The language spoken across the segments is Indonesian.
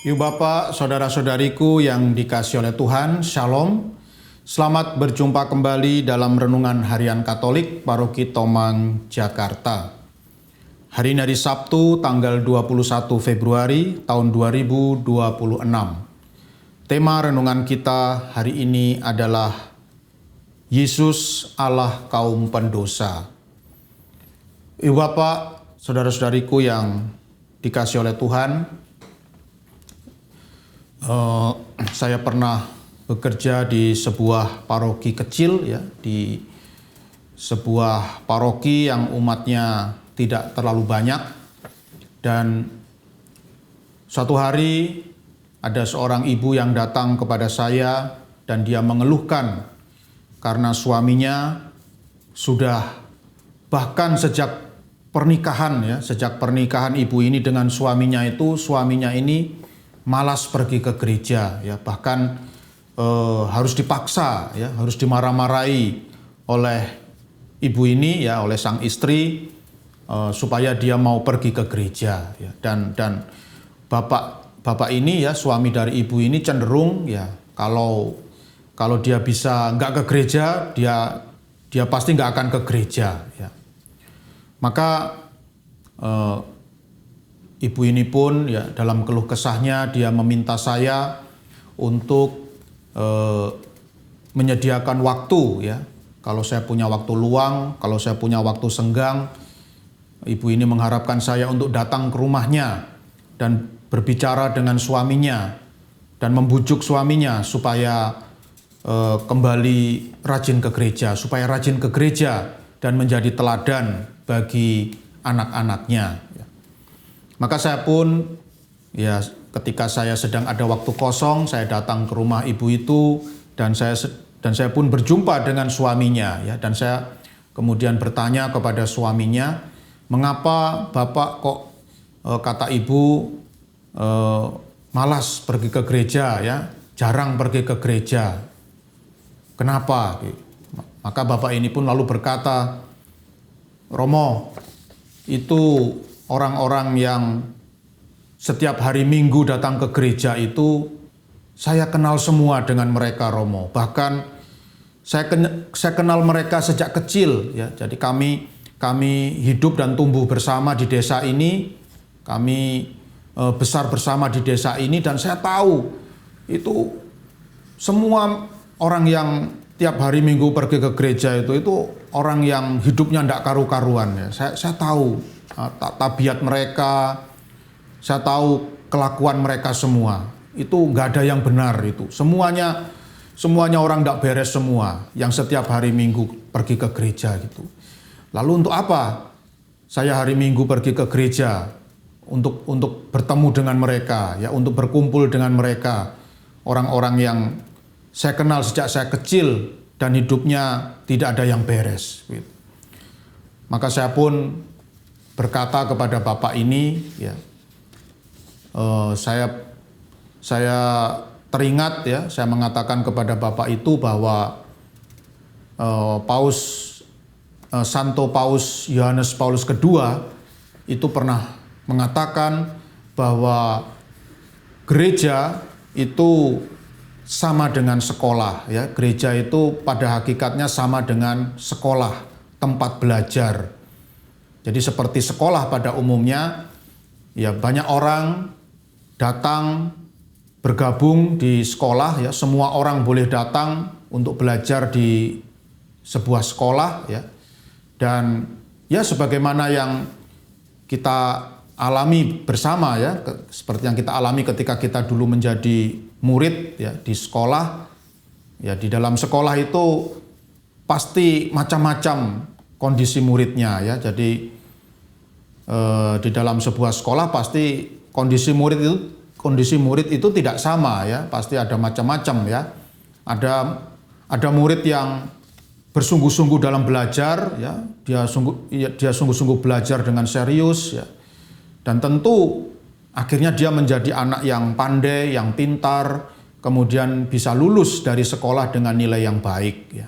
Yuk Bapak, saudara-saudariku yang dikasihi oleh Tuhan, Shalom. Selamat berjumpa kembali dalam Renungan Harian Katolik Paroki Tomang, Jakarta. Hari ini hari Sabtu, tanggal 21 Februari tahun 2026. Tema renungan kita hari ini adalah Yesus Allah kaum pendosa. Ibu Bapak, saudara-saudariku yang dikasihi oleh Tuhan, saya pernah bekerja di sebuah paroki kecil, ya, di sebuah paroki yang umatnya tidak terlalu banyak. Dan suatu hari ada seorang ibu yang datang kepada saya dan dia mengeluhkan karena suaminya sudah bahkan sejak pernikahan ibu ini dengan suaminya ini malas pergi ke gereja, ya, bahkan harus dipaksa, ya, harus dimarah-marahi oleh ibu ini, ya, oleh sang istri, supaya dia mau pergi ke gereja, ya. Dan bapak ini, ya, suami dari ibu ini cenderung, ya, kalau dia bisa nggak ke gereja, dia pasti nggak akan ke gereja, ya. Maka ibu ini pun, ya, dalam keluh kesahnya dia meminta saya untuk menyediakan waktu, ya. Kalau saya punya waktu luang, kalau saya punya waktu senggang, ibu ini mengharapkan saya untuk datang ke rumahnya dan berbicara dengan suaminya dan membujuk suaminya supaya kembali rajin ke gereja, supaya rajin ke gereja dan menjadi teladan bagi anak-anaknya. Maka saya pun, ya, ketika saya sedang ada waktu kosong, saya datang ke rumah ibu itu dan saya pun berjumpa dengan suaminya, ya, dan saya kemudian bertanya kepada suaminya, mengapa Bapak kok kata ibu malas pergi ke gereja, ya, jarang pergi ke gereja, kenapa? Maka Bapak ini pun lalu berkata, Romo, itu orang-orang yang setiap hari Minggu datang ke gereja itu saya kenal semua dengan mereka, Romo. Bahkan saya kenal mereka sejak kecil, ya. Jadi kami hidup dan tumbuh bersama di desa ini, kami besar bersama di desa ini, dan saya tahu itu semua orang yang tiap hari Minggu pergi ke gereja itu orang yang hidupnya tidak karu-karuan, ya. Saya tahu tabiat mereka, saya tahu kelakuan mereka semua. Itu nggak ada yang benar itu. Semuanya orang tidak beres semua yang setiap hari Minggu pergi ke gereja gitu. Lalu untuk apa saya hari Minggu pergi ke gereja? Untuk bertemu dengan mereka, ya, untuk berkumpul dengan mereka. Orang-orang yang saya kenal sejak saya kecil dan hidupnya tidak ada yang beres gitu. Maka saya pun berkata kepada bapak ini, ya, saya teringat, ya, saya mengatakan kepada bapak itu bahwa Santo Paus Yohanes Paulus II itu pernah mengatakan bahwa gereja itu sama dengan sekolah, ya. Gereja itu pada hakikatnya sama dengan sekolah, tempat belajar. Jadi seperti sekolah pada umumnya, ya, banyak orang datang bergabung di sekolah, ya, semua orang boleh datang untuk belajar di sebuah sekolah, ya. Dan ya sebagaimana yang kita alami bersama, ya, seperti yang kita alami ketika kita dulu menjadi murid, ya, di sekolah, ya, di dalam sekolah itu pasti macam-macam kondisi muridnya, ya. Jadi di dalam sebuah sekolah pasti kondisi murid itu tidak sama, ya, pasti ada macam-macam, ya. Ada murid yang bersungguh-sungguh dalam belajar, ya, dia sungguh-sungguh belajar dengan serius, ya. Dan tentu akhirnya dia menjadi anak yang pandai, yang pintar, kemudian bisa lulus dari sekolah dengan nilai yang baik, ya.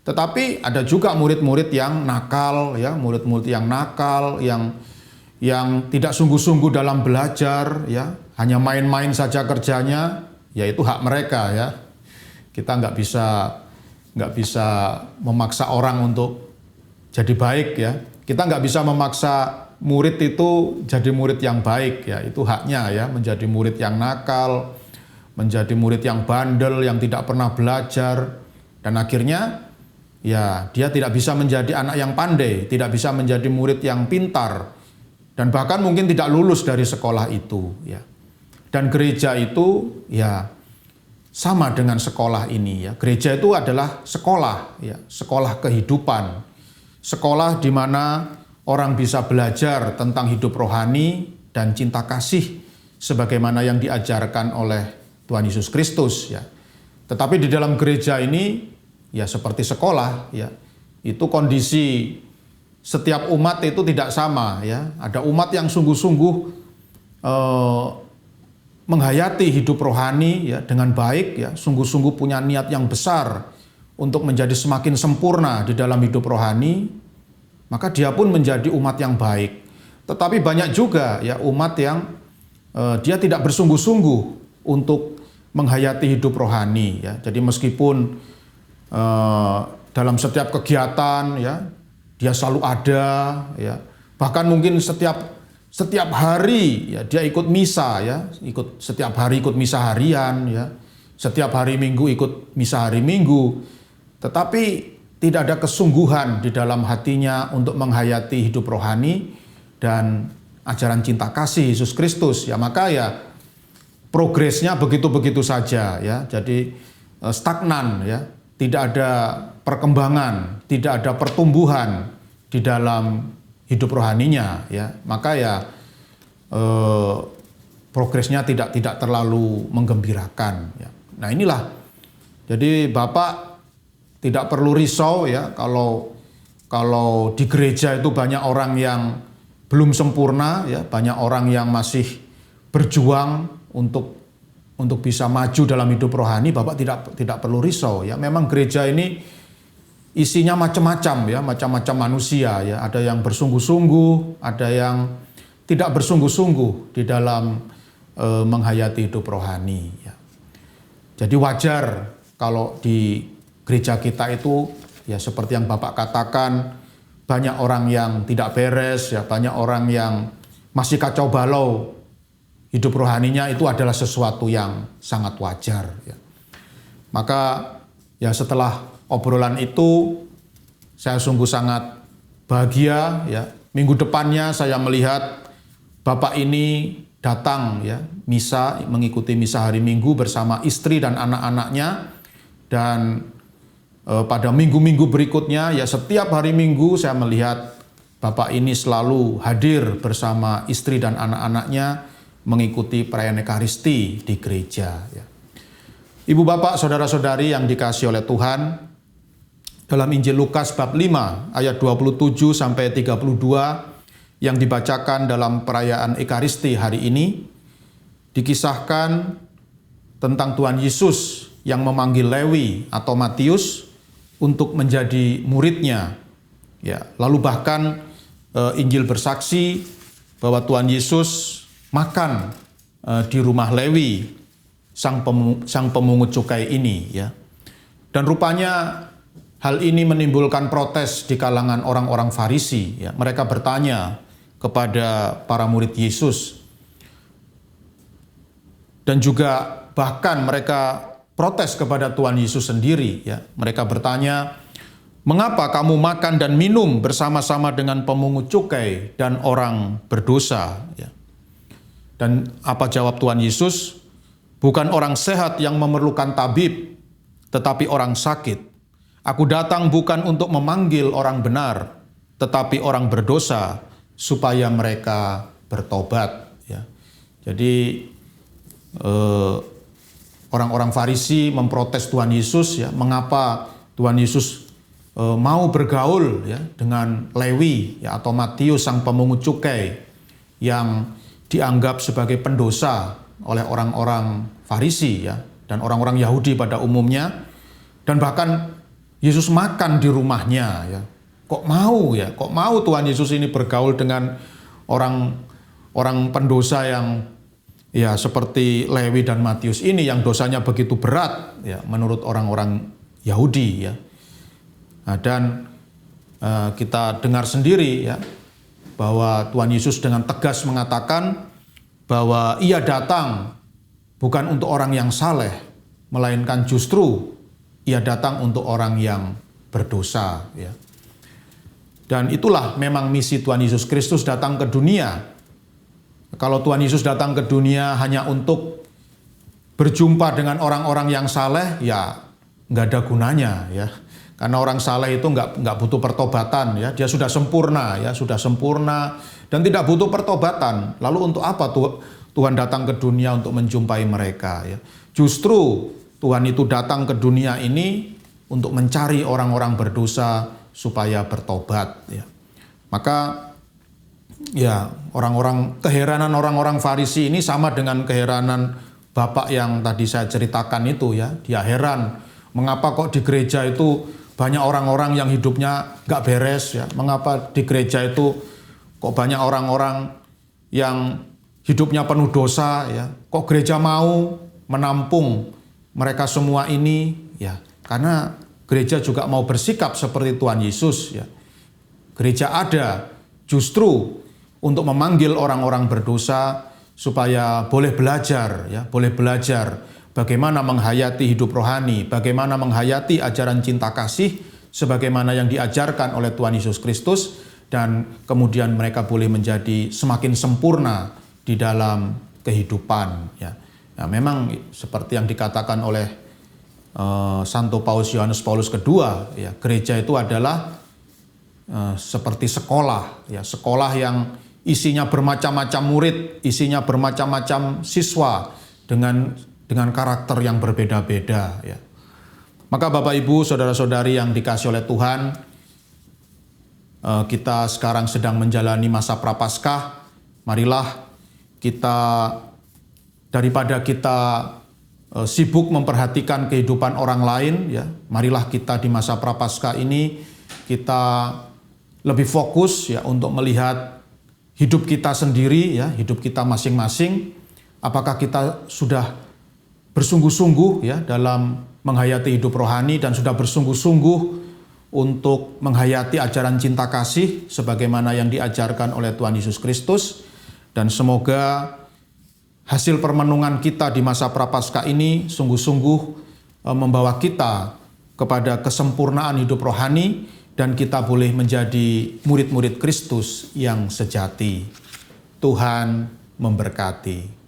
Tetapi ada juga murid-murid yang nakal, ya, yang tidak sungguh-sungguh dalam belajar, ya, hanya main-main saja kerjanya, ya itu hak mereka ya. Kita nggak bisa memaksa orang untuk jadi baik ya. Kita nggak bisa memaksa murid itu jadi murid yang baik ya. Itu haknya ya, menjadi murid yang nakal, menjadi murid yang bandel, yang tidak pernah belajar, dan akhirnya ya dia tidak bisa menjadi anak yang pandai, tidak bisa menjadi murid yang pintar, dan bahkan mungkin tidak lulus dari sekolah itu ya. Dan gereja itu ya sama dengan sekolah ini ya. Gereja itu adalah sekolah ya, sekolah kehidupan. Sekolah di mana orang bisa belajar tentang hidup rohani dan cinta kasih sebagaimana yang diajarkan oleh Tuhan Yesus Kristus ya. Tetapi di dalam gereja ini ya seperti sekolah ya. Itu kondisi setiap umat itu tidak sama ya. Ada umat yang sungguh-sungguh menghayati hidup rohani ya dengan baik ya, sungguh-sungguh punya niat yang besar untuk menjadi semakin sempurna di dalam hidup rohani, maka dia pun menjadi umat yang baik. Tetapi banyak juga ya umat yang dia tidak bersungguh-sungguh untuk menghayati hidup rohani ya. Jadi meskipun dalam setiap kegiatan ya dia selalu ada ya, bahkan mungkin setiap hari ya dia ikut misa ya, setiap hari ikut misa harian ya, setiap hari Minggu ikut misa hari Minggu, tetapi tidak ada kesungguhan di dalam hatinya untuk menghayati hidup rohani dan ajaran cinta kasih Yesus Kristus ya. Maka ya progresnya begitu-begitu saja ya, jadi stagnan ya, tidak ada perkembangan, tidak ada pertumbuhan di dalam hidup rohaninya ya. Maka ya progresnya tidak terlalu menggembirakan ya. Nah inilah, jadi Bapak tidak perlu risau ya kalau di gereja itu banyak orang yang belum sempurna ya, banyak orang yang masih berjuang untuk bisa maju dalam hidup rohani. Bapak tidak perlu risau ya. Memang gereja ini isinya macam-macam ya, macam-macam manusia ya. Ada yang bersungguh-sungguh, ada yang tidak bersungguh-sungguh di dalam menghayati hidup rohani ya. Jadi wajar kalau di gereja kita itu ya seperti yang Bapak katakan, banyak orang yang tidak beres ya, banyak orang yang masih kacau balau. Hidup rohaninya itu adalah sesuatu yang sangat wajar ya. Maka ya setelah obrolan itu saya sungguh sangat bahagia ya. Minggu depannya saya melihat Bapak ini datang ya misa, mengikuti misa hari Minggu bersama istri dan anak-anaknya, dan pada minggu-minggu berikutnya ya setiap hari Minggu saya melihat Bapak ini selalu hadir bersama istri dan anak-anaknya mengikuti perayaan Ekaristi di gereja ya. Ibu bapak, saudara-saudari yang dikasihi oleh Tuhan, dalam Injil Lukas bab 5 ayat 27 sampai 32 yang dibacakan dalam perayaan Ekaristi hari ini, dikisahkan tentang Tuhan Yesus yang memanggil Lewi atau Matius untuk menjadi muridnya ya. Lalu bahkan Injil bersaksi bahwa Tuhan Yesus makan di rumah Lewi, sang pemungut cukai ini ya. Dan rupanya hal ini menimbulkan protes di kalangan orang-orang Farisi ya. Mereka bertanya kepada para murid Yesus, dan juga bahkan mereka protes kepada Tuhan Yesus sendiri ya. Mereka bertanya, "Mengapa kamu makan dan minum bersama-sama dengan pemungut cukai dan orang berdosa?" ya. Dan apa jawab Tuhan Yesus? "Bukan orang sehat yang memerlukan tabib, tetapi orang sakit. Aku datang bukan untuk memanggil orang benar, tetapi orang berdosa, supaya mereka bertobat." Ya. Jadi orang-orang Farisi memprotes Tuhan Yesus ya, mengapa Tuhan Yesus mau bergaul ya dengan Lewi ya, atau Matius sang pemungut cukai yang dianggap sebagai pendosa oleh orang-orang Farisi ya, dan orang-orang Yahudi pada umumnya. Dan bahkan Yesus makan di rumahnya ya. Kok mau Tuhan Yesus ini bergaul dengan orang pendosa yang ya seperti Lewi dan Matius ini yang dosanya begitu berat ya menurut orang-orang Yahudi ya. Nah, dan kita dengar sendiri ya bahwa Tuhan Yesus dengan tegas mengatakan bahwa Ia datang bukan untuk orang yang saleh, melainkan justru Ia datang untuk orang yang berdosa ya. Dan itulah memang misi Tuhan Yesus Kristus datang ke dunia. Kalau Tuhan Yesus datang ke dunia hanya untuk berjumpa dengan orang-orang yang saleh, ya nggak ada gunanya ya. Karena orang saleh itu nggak butuh pertobatan ya, dia sudah sempurna ya, sudah sempurna dan tidak butuh pertobatan. Lalu untuk apa Tuhan datang ke dunia untuk menjumpai mereka ya? Justru Tuhan itu datang ke dunia ini untuk mencari orang-orang berdosa supaya bertobat ya. Maka ya keheranan orang-orang Farisi ini sama dengan keheranan Bapak yang tadi saya ceritakan itu ya. Dia heran mengapa kok di gereja itu banyak orang-orang yang hidupnya gak beres ya. Mengapa di gereja itu kok banyak orang-orang yang hidupnya penuh dosa ya. Kok gereja mau menampung mereka semua ini ya. Karena gereja juga mau bersikap seperti Tuhan Yesus ya. Gereja ada justru untuk memanggil orang-orang berdosa supaya boleh belajar ya, boleh belajar bagaimana menghayati hidup rohani, bagaimana menghayati ajaran cinta kasih sebagaimana yang diajarkan oleh Tuhan Yesus Kristus, dan kemudian mereka boleh menjadi semakin sempurna di dalam kehidupan ya. Nah, memang seperti yang dikatakan oleh Santo Paus Yohanes Paulus II ya, gereja itu adalah seperti sekolah ya, sekolah yang isinya bermacam-macam murid, isinya bermacam-macam siswa dengan karakter yang berbeda-beda ya. Maka Bapak Ibu, saudara-saudari yang dikasihi oleh Tuhan, kita sekarang sedang menjalani masa Prapaskah. Marilah kita, daripada kita sibuk memperhatikan kehidupan orang lain ya, marilah kita di masa Prapaskah ini kita lebih fokus ya untuk melihat hidup kita sendiri ya, hidup kita masing-masing. Apakah kita sudah bersungguh-sungguh ya dalam menghayati hidup rohani dan sudah bersungguh-sungguh untuk menghayati ajaran cinta kasih sebagaimana yang diajarkan oleh Tuhan Yesus Kristus. Dan semoga hasil permenungan kita di masa Prapaskah ini sungguh-sungguh membawa kita kepada kesempurnaan hidup rohani dan kita boleh menjadi murid-murid Kristus yang sejati. Tuhan memberkati.